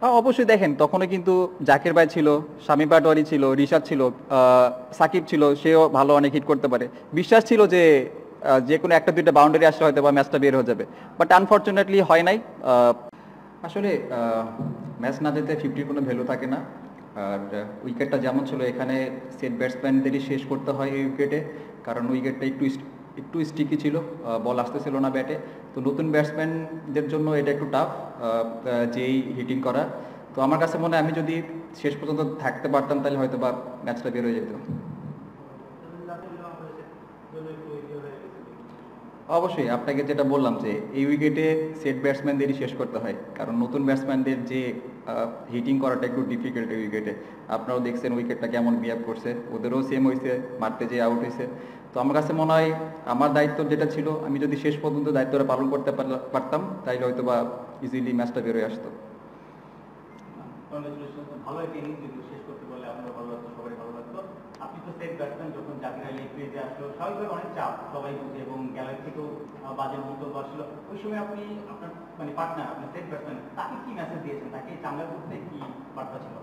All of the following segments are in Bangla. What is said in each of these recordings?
অবশ্যই দেখেন তখনও কিন্তু জাকির ভাই ছিল, শামীম পাটোয়ারি ছিল, রিশাদ ছিল, সাকিব ছিল, সেও ভালো অনেক হিট করতে পারে। বিশ্বাস ছিল যে যে কোনো একটা দুইটা বাউন্ডারি আসলে হয়তো বা ম্যাচটা বের হয়ে যাবে, বাট আনফর্চুনেটলি হয় নাই। আসলে ম্যাচ না যেতে 50-র কোনো ভ্যালু থাকে না। আর উইকেটটা যেমন ছিল এখানে সেট ব্যাটসম্যানদেরই শেষ করতে হয় এই উইকেটে, কারণ উইকেটটা একটু স্টিকি ছিল, বল আসতেছিল না ব্যাটে। তো নতুন ব্যাটসম্যানদের জন্য এটা একটু টাফ, যেই হিটিং করা। তো আমার কাছে মনে হয় আমি যদি শেষ পর্যন্ত থাকতে পারতাম তাহলে হয়তো বা ম্যাচটা বের হয়ে যেত। অবশ্যই আপনাকে যেটা বললাম যে এই উইকেটে সেট ব্যাটসম্যানদেরই শেষ করতে হয়, কারণ নতুন ব্যাটসম্যানদের যে হিটিং করাটা একটু ডিফিকাল্ট এই উইকেটে। আপনারাও দেখছেন উইকেটটা কেমন বিহেভ করছে, ওদেরও সেম হয়েছে, মারতে যেয়ে আউট হয়েছে। তো আমার কাছে মনে হয় আমার দায়িত্ব যেটা ছিল, আমি যদি শেষ পর্যন্ত দায়িত্বটা পালন করতে পারতাম তাহলে হয়তো বা ইজিলি ম্যাচটা বেরোয় আসতো। ভালো একটা ইনিংস যদি শেষ করতে পারলে আপনার ভালো লাগতো, সবাই ভালো লাগতো। আপনি তো সেট ব্যাটসম্যান, যখন জাকির আলী ক্রিজে আসলো স্বাভাবিকভাবে অনেক চাপ সবাই বুঝে, এবং গ্যালারি থেকেও বাজে মন্তব্য আসলো। ওই সময় আপনি আপনার মানে পার্টনার, আপনার সেট ব্যাটসম্যান, তাকে কি মেসেজ দিয়েছেন, তাকে চাঙ্গা করতে কি বার্তা ছিল?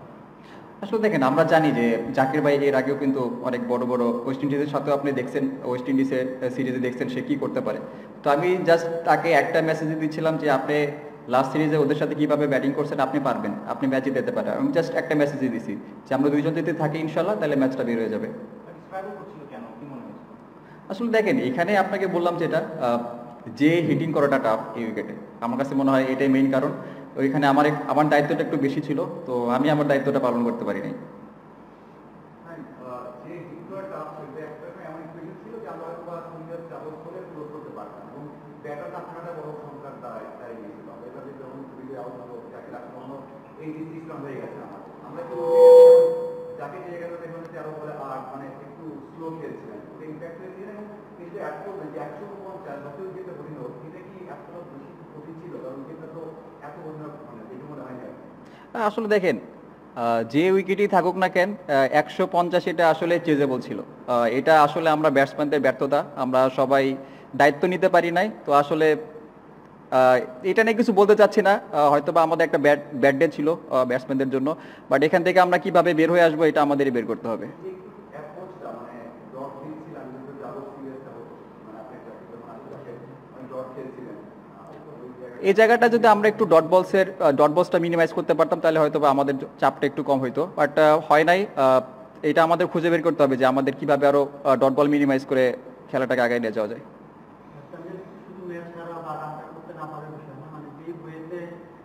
আসলে দেখেন আমরা জানি যে জাকির ভাই এর আগেও কিন্তু অনেক বড় বড় ওয়েস্ট ইন্ডিজের সাথেও আপনি দেখছেন, ওয়েস্ট ইন্ডিজের সিরিজে দেখছেন সে কি করতে পারে। তো আমি জাস্ট তাকে একটা মেসেজ দিচ্ছিলাম যে আপনি লাস্ট সিরিজে ওদের সাথে কিভাবে ব্যাটিং করছেন, আপনি পারবেন, আপনি ম্যাচ জিতে পারেন। আমি জাস্ট একটা মেসেজই দিছি যে আমরা দুইজন যদি থাকি ইনশাল্লাহ তাহলে ম্যাচটা বের হয়ে যাবে। স্ট্রাগল করছিল কেন, কি মনে হয়েছে? আসলে দেখেন এখানে আপনাকে বললাম যেটা, যে হিটিং করাটা টাফ এই উইকেটে, আমার কাছে মনে হয় এটাই মেইন কারণ। ওইখানে আমার দায়িত্বটা একটু বেশি ছিল, তো আমি আমার দায়িত্বটা পালন করতে পারি নাই। যে হিটটা আসলে একটা এমন ইকুয়েশন ছিল যে আমরা হয়তো বা সিঙ্গেল ডাবল করে ক্লোজ করতে পারতাম, এবং ব্যাটার থাকাটা বড় সংখ্যার দাঁড়িয়ে গিয়েছিল। এটা যে যখন দুই আউট হলো, যাকে রাখা অন্য 86 রান হয়ে গেছে আমাদের, আমরা তো যাকে যে জায়গাটা দেখলাম যে আরো বলে 8, মানে একটু স্লো খেলছিলেন, ওটা ইম্প্যাক্ট হয়েছিলেন। এবং কিন্তু অ্যাড করলেন যে 150 যত উইকেটে হইল, এটা কি এতটা বেশি ক্ষতি ছিল? কারণ উইকেটটা তো এত বন্ধ, মানে দেখে মনে হয় না। আসলে দেখেন যে উইকেটই থাকুক না কেন, 150 এটা আসলে চেজেবল ছিল। এটা আসলে আমরা ব্যাটসম্যানদের ব্যর্থতা, আমরা সবাই দায়িত্ব নিতে পারি নাই। তো আসলে আহ, এটা নিয়ে কিছু বলতে চাচ্ছি না, হয়তো বা আমাদের একটা ব্যাড ডে ছিল ব্যাটসম্যানদের জন্য, বাট এখান থেকে আমরা কিভাবে বের হয়ে আসবো এটা আমাদেরই বের করতে হবে। এই জায়গাটা যদি আমরা একটু ডট বলসটা মিনিমাইজ করতে পারতাম তাহলে হয়তো বা আমাদের চাপটা একটু কম হইতো, বাট হয় নাই। এটা আমাদের খুঁজে বের করতে হবে যে আমাদের কিভাবে আরো ডট বল মিনিমাইজ করে খেলাটাকে আগায় নিয়ে যাওয়া যায়। শুধু ম্যাচ হারা বা রান করতে না পারার বিষয় না, মানে যে ওয়েতে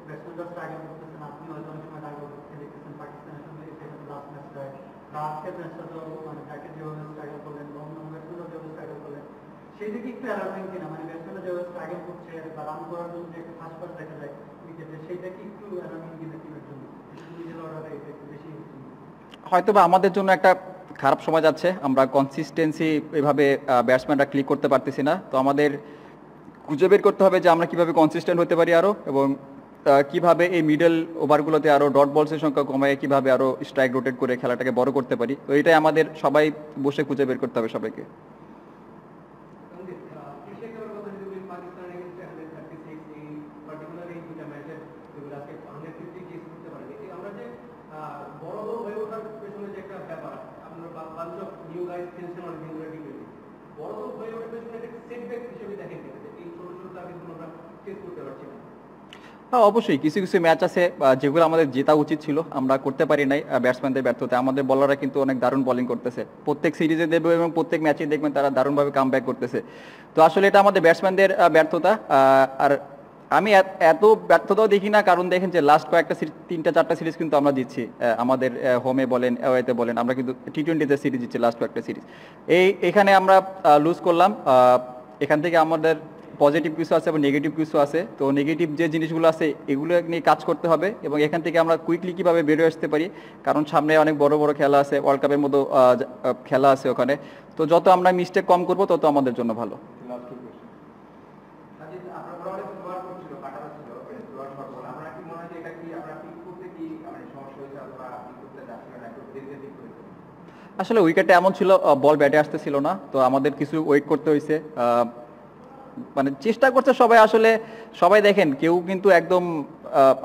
ব্যাটসম্যানরা স্ট্রাগল করতেছেন, আপনি হয়তো অনেক সময় স্ট্রাগল করতে দেখতেছেন পাকিস্তানের সঙ্গে, সেটা লাস্ট ম্যাচটায় বা আজকের ম্যাচটা তো মানে তাকে যেভাবে স্ট্রাগল করলেন বা অন্য ব্যাটসম্যানরা যেভাবে স্ট্রাগল করলেন, সেই দিকে একটু অ্যালার্মিং কিনা? মানে ব্যাটসম্যানরা যেভাবে স্ট্রাগল করছে বা রান করার জন্য যে একটা ফাস্ট পাস দেখা যায় উইকেটে, সেইটা কি একটু অ্যালার্মিং কিনা টিমের জন্য? মিডল অর্ডারে এটা একটু বেশি হচ্ছে। হয়তো বা আমাদের জন্য একটা খারাপ সময় যাচ্ছে, আমরা কনসিস্টেন্সি এভাবে ব্যাটসম্যানরা ক্লিক করতে পারতেছি না। তো আমাদের খুঁজে বের করতে হবে যে আমরা কিভাবে কনসিস্টেন্ট হতে পারি আরো, এবং কিভাবে এই মিডল ওভারগুলোতে আরো ডট বলসের সংখ্যা কমায় কিভাবে আরো স্ট্রাইক রোটেট করে খেলাটাকে বড় করতে পারি। তো এটাই আমাদের সবাই বসে খুঁজে বের করতে হবে সবাইকে। হ্যাঁ অবশ্যই কিছু কিছু ম্যাচ আছে যেগুলো আমাদের জেতা উচিত ছিল, আমরা করতে পারি নাই ব্যাটসম্যানদের ব্যর্থতা। আমাদের বলাররা কিন্তু অনেক দারুণ বোলিং করতেছে, প্রত্যেক সিরিজে দেবে এবং প্রত্যেক ম্যাচে দেখবেন তারা দারুণভাবে কাম ব্যাক করতেছে। তো আসলে এটা আমাদের ব্যাটসম্যানদের ব্যর্থতা। আর আমি এত ব্যর্থতাও দেখি না, কারণ দেখেন যে লাস্ট কয়েকটা সিরিজ, 3-4টা সিরিজ কিন্তু আমরা জিতছি, আমাদের হোমে বলেন অ্যাওয়েতে বলেন, আমরা কিন্তু টি-20তে সিরিজ জিতছি লাস্ট কয়েকটা সিরিজ। এখানে আমরা লুজ করলাম। এখান থেকে আমাদের পজিটিভ কিছু আছে এবং নেগেটিভ কিছু আছে। তো নেগেটিভ যে জিনিসগুলো আছে এগুলো নিয়ে কাজ করতে হবে, এবং এখান থেকে আমরা কুইকলি কিভাবে বেরোয় আসতে পারি, কারণ সামনে অনেক বড় বড় খেলা আছে, ওয়ার্ল্ড কাপের মতো খেলা আছে ওখানে। তো যত আমরা মিস্টেক কম করব তত আমাদের জন্য ভালো। আসলে উইকেটটা এমন ছিল, বল ব্যাটে আসতেছিল না, তো আমাদের কিছু ওয়েট করতে হয়েছে। মানে চেষ্টা করছে সবাই, আসলে সবাই দেখেন কেউ কিন্তু একদম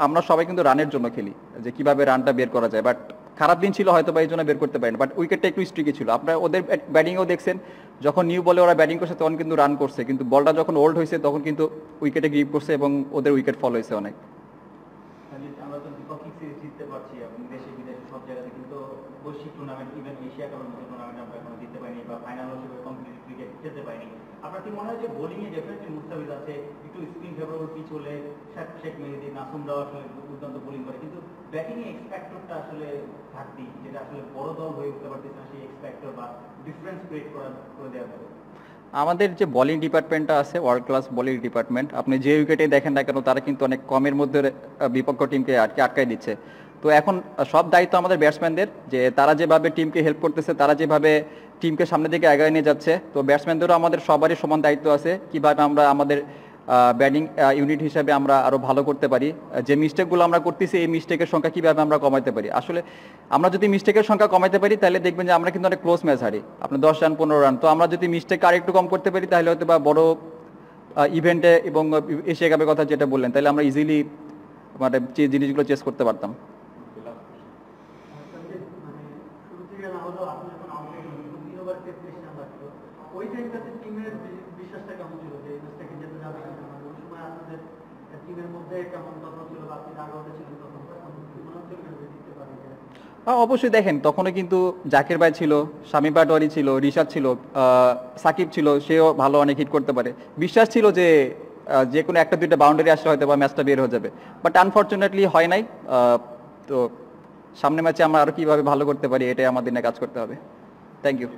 আমরা সবাই কিন্তু রানের জন্য খেলি, যে কিভাবে রানটা বের করা যায়, বাট খারাপ দিন ছিল হয়তো বা এই জন্য বের করতে পারেন, বাট উইকেটটা একটু স্ট্রিকি ছিল। আপনারা ওদের ব্যাটিংও দেখছেন, যখন নিউ বলে ওরা ব্যাটিং করছে তখন কিন্তু রান করছে, কিন্তু বলটা যখন ওল্ড হয়েছে তখন কিন্তু উইকেটে গ্রিপ করছে এবং ওদের উইকেট ফল হয়েছে অনেক। আমরা তো দ্বিপাক্ষিক সিরিজ জিততে পারছি, এবং দেশে বিদেশে সব জায়গাতে, কিন্তু বৈশ্বিক টুর্নামেন্ট, ইভেন এশিয়া কাপের মতো টুর্নামেন্ট আমরা এখনো জিততে পারিনি, বা ফাইনাল হিসেবে কম্পিটিটিভ ক্রিকেট খেলতে পারিনি। আপনার কি মনে হয় যে বোলিং এ ডেফিনেটলি মুস্তাফিজ আছে, একটু স্পিন ফেভারেবল পিচ হলে শেখ মেহেদী, নাসুমরাও আসলে দুর্দান্ত বোলিং করে, কিন্তু ব্যাটিং এ এক্সপেক্টরটা আসলে ঘাটতি, যেটা আসলে বড় দল হয়ে উঠতে পারতেছে না সেই এক্সপেক্টর বা ডিফারেন্স ক্রিয়েট করে দেওয়ার পরে। আমাদের যে বোলিং ডিপার্টমেন্টটা আছে ওয়ার্ল্ড ক্লাস বোলিং ডিপার্টমেন্ট, আপনি যে উইকেটে দেখেন না কেন তারা কিন্তু অনেক কমের মধ্যে বিপক্ষ টিমকে আটকাই দিচ্ছে। তো এখন সব দায়িত্ব আমাদের ব্যাটসম্যানদের, যে তারা যেভাবে টিমকে হেল্প করতেছে, তারা যেভাবে টিমকে সামনের দিকে এগিয়ে নিয়ে যাচ্ছে, তো ব্যাটসম্যানদেরও আমাদের সবারই সমান দায়িত্ব আছে কিভাবে আমরা আমাদের ব্যাটিং ইউনিট হিসেবে আমরা আরো ভালো করতে পারি, যে মিস্টেকগুলো আমরা করতেছি এই মিস্টেকের সংখ্যা কিভাবে আমরা কমাতে পারি। আসলে আমরা যদি মিস্টেকের সংখ্যা কমাতে পারি তাহলে দেখবেন যে আমরা কিন্তু অনেক ক্লোজ ম্যাচ হারি, আপনার 10 রান 15 রান। তো আমরা যদি মিস্টেক আর একটু কম করতে পারি তাহলে হয়তো বা বড় ইভেন্টে এবং এশিয়া কাপের কথা যেটা বললেন, তাহলে আমরা ইজিলি মানে যে জিনিসগুলো চেস করতে পারতাম। শুরু থেকে না হলেও আপনি যখন আউট হয়েছিলেন 3 ওভার 33 রান লাগতো, ওই টাইমটাতে টিমের বিশ্বাসটা কেমন ছিল যে এই ম্যাচটাকে যেতে যাবে কিনা? মানে ওই সময় আপনাদের টিমের মধ্যে কেমন কথা ছিল, বা আপনি রাগ আউটে ছিলেন তখন মনে হচ্ছিল যে জিততে পারি? অবশ্যই দেখেন তখনও কিন্তু জাকির ভাই ছিল, শামীম পাটোয়ারি ছিল, রিশাদ ছিল, সাকিব ছিল, সেও ভালো অনেক হিট করতে পারে। বিশ্বাস ছিল যে যে কোনো একটা দুইটা বাউন্ডারি আসলে হয়তো বা ম্যাচটা বের হয়ে যাবে, বাট আনফর্চুনেটলি হয় নাই। তো সামনে ম্যাচে আমরা আরো কিভাবে ভালো করতে পারি এটাই আমাদের নিয়ে কাজ করতে হবে। Thank you.